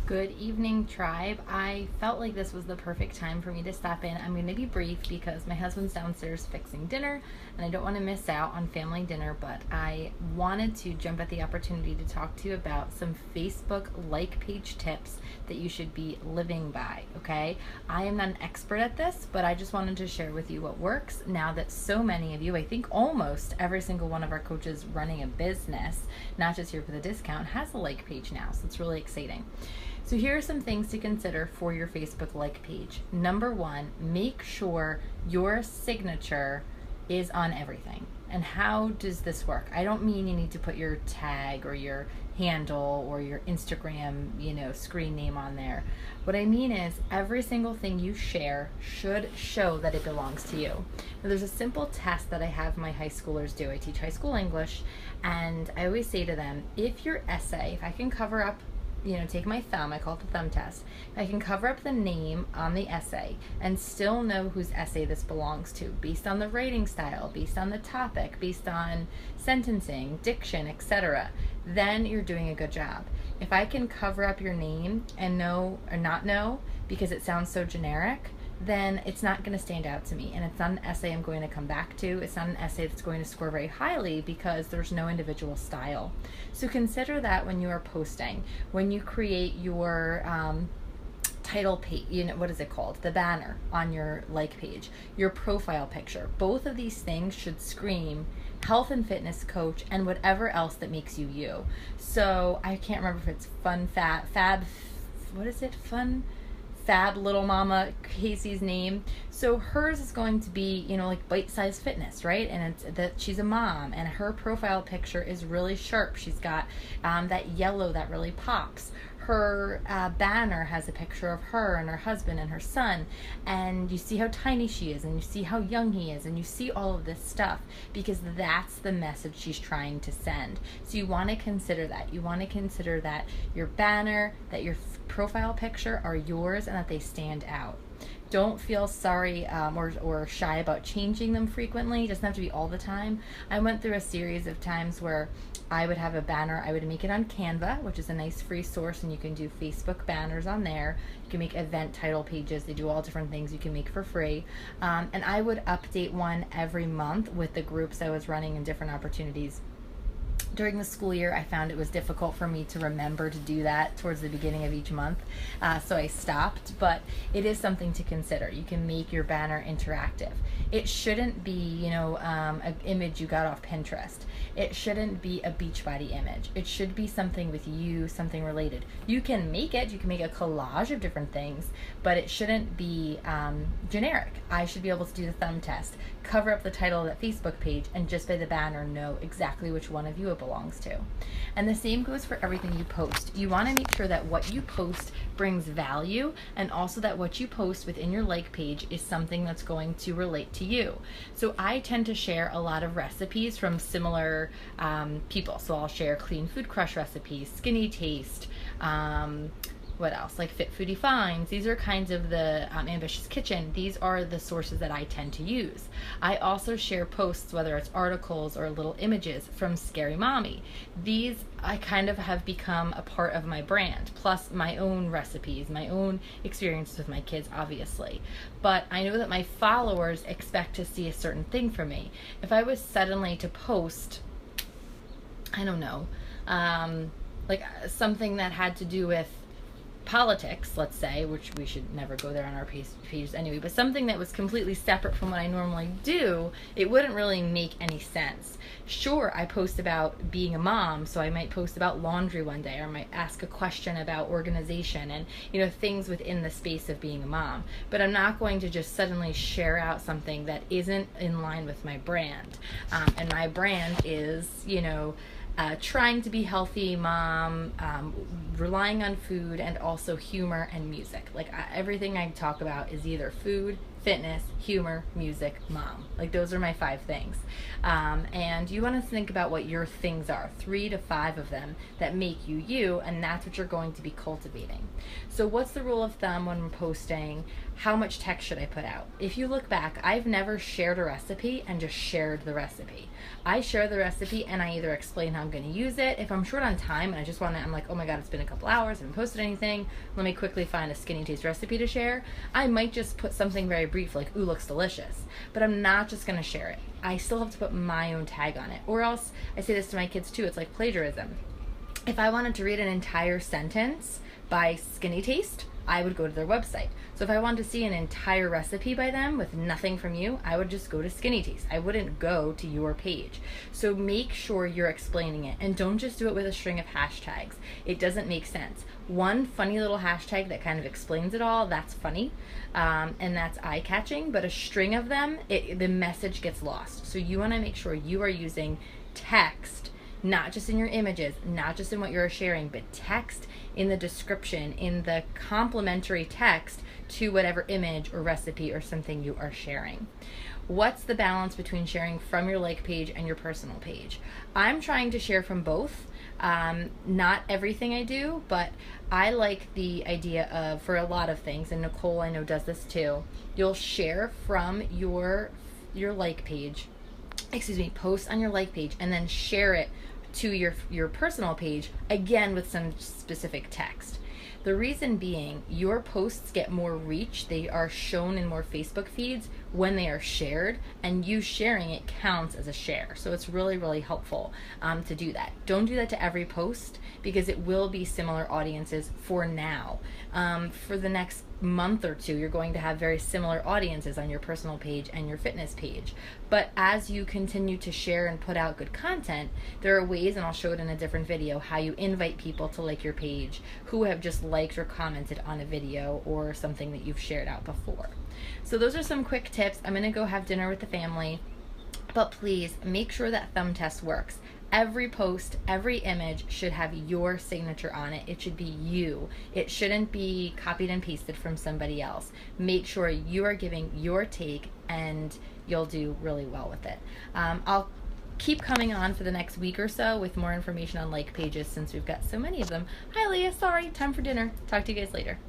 Good evening, Tribe. I felt like this was the perfect time for me to stop in. I'm going to be brief because my husband's downstairs fixing dinner and I don't want to miss out on family dinner, but I wanted to jump at the opportunity to talk to you about some Facebook like page tips that you should be living by, okay? I am not an expert at this, but I just wanted to share with you what works now that so many of you, I think almost every single one of our coaches running a business, not just here for the discount, has a like page now, so it's really exciting. So here are some things to consider for your Facebook like page. Number one, make sure your signature is on everything. And how does this work? I don't mean you need to put your tag or your handle or your Instagram, screen name on there. What I mean is every single thing you share should show that it belongs to you. Now, there's a simple test that I have my high schoolers do. I teach high school English, and I always say to them, if your essay, if I can cover up take my thumb, I call it the thumb test. I can cover up the name on the essay and still know whose essay this belongs to based on the writing style, based on the topic, based on sentencing, diction, etc. Then you're doing a good job. If I can cover up your name and know or not know because it sounds so generic, then it's not going to stand out to me, and it's not an essay I'm going to come back to. It's not an essay that's going to score very highly because there's no individual style. So consider that when you are posting, when you create your title page, what is it called? The banner on your like page, your profile picture. Both of these things should scream health and fitness coach and whatever else that makes you you. So I can't remember if it's Fab Little Mama Casey's name. So hers is going to be, like bite-sized fitness, right? And it's that she's a mom, and her profile picture is really sharp. She's got that yellow that really pops. Her banner has a picture of her and her husband and her son, and you see how tiny she is, and you see how young he is, and you see all of this stuff because that's the message she's trying to send. So you want to consider that. You want to consider that your banner, that your profile picture are yours, and that they stand out. Don't feel sorry or shy about changing them frequently. It doesn't have to be all the time. I went through a series of times where I would have a banner. I would make it on Canva, which is a nice free source, and you can do Facebook banners on there. You can make event title pages. They do all different things you can make for free. And I would update one every month with the groups I was running in different opportunities. During the school year, I found it was difficult for me to remember to do that towards the beginning of each month, so I stopped, but it is something to consider. You can make your banner interactive. It shouldn't be, an image you got off Pinterest. It shouldn't be a Beachbody image. It should be something with you, something related. You can make a collage of different things, but it shouldn't be generic. I should be able to do the thumb test, cover up the title of that Facebook page, and just by the banner know exactly which one of you it belongs to. And the same goes for everything you post. You want to make sure that what you post brings value, and also that what you post within your like page is something that's going to relate to you. So I tend to share a lot of recipes from similar people. So I'll share clean food crush recipes, skinny taste, what else? Like Fit Foodie Finds. These are kinds of the Ambitious Kitchen. These are the sources that I tend to use. I also share posts, whether it's articles or little images from Scary Mommy. These I kind of have become a part of my brand, plus my own recipes, my own experiences with my kids, obviously. But I know that my followers expect to see a certain thing from me. If I was suddenly to post, I don't know, like something that had to do with politics, let's say, which we should never go there on our pages anyway, but something that was completely separate from what I normally do, it wouldn't really make any sense. Sure, I post about being a mom, so I might post about laundry one day, or I might ask a question about organization and things within the space of being a mom, but I'm not going to just suddenly share out something that isn't in line with my brand. And my brand is trying to be healthy mom, relying on food, and also humor and music. Like everything I talk about is either food, fitness, humor, music, mom. Like those are my 5 things. And you want to think about what your things are, 3 to 5 of them that make you you, and that's what you're going to be cultivating. So what's the rule of thumb when we're posting? How much text should I put out? If you look back, I've never shared a recipe and just shared the recipe. I share the recipe and I either explain how I'm going to use it. If I'm short on time and I just want to, I'm like, oh my God, it's been a couple hours, I haven't posted anything, let me quickly find a skinny taste recipe to share. I might just put something very brief like, ooh, looks delicious, but I'm not just going to share it. I still have to put my own tag on it, or else I say this to my kids too, it's like plagiarism. If I wanted to read an entire sentence by Skinny Taste, I would go to their website. So if I wanted to see an entire recipe by them with nothing from you, I would just go to Skinny Taste. I wouldn't go to your page. So make sure you're explaining it, and don't just do it with a string of hashtags. It doesn't make sense. One funny little hashtag that kind of explains it all, that's funny, and that's eye-catching, but a string of them, the message gets lost. So you want to make sure you are using text, not just in your images, not just in what you're sharing, but text in the description, in the complementary text to whatever image or recipe or something you are sharing. What's the balance between sharing from your like page and your personal page? I'm trying to share from both. Not everything I do, but I like the idea of, for a lot of things, and Nicole I know does this too, you'll share from your like page, post on your like page, and then share it to your personal page, again with some specific text. The reason being, your posts get more reach, they are shown in more Facebook feeds when they are shared, and you sharing it counts as a share. So it's really, really helpful to do that. Don't do that to every post, because it will be similar audiences for now. For the next month or 2, you're going to have very similar audiences on your personal page and your fitness page. But as you continue to share and put out good content, there are ways, and I'll show it in a different video, how you invite people to like your page who have just liked or commented on a video or something that you've shared out before. So those are some quick tips. I'm gonna go have dinner with the family, but please make sure that thumb test works. Every post, every image should have your signature on it. It should be you. It shouldn't be copied and pasted from somebody else. Make sure you are giving your take, and you'll do really well with it. I'll keep coming on for the next week or so with more information on like pages, since we've got so many of them. Hi Leah, sorry, time for dinner. Talk to you guys later.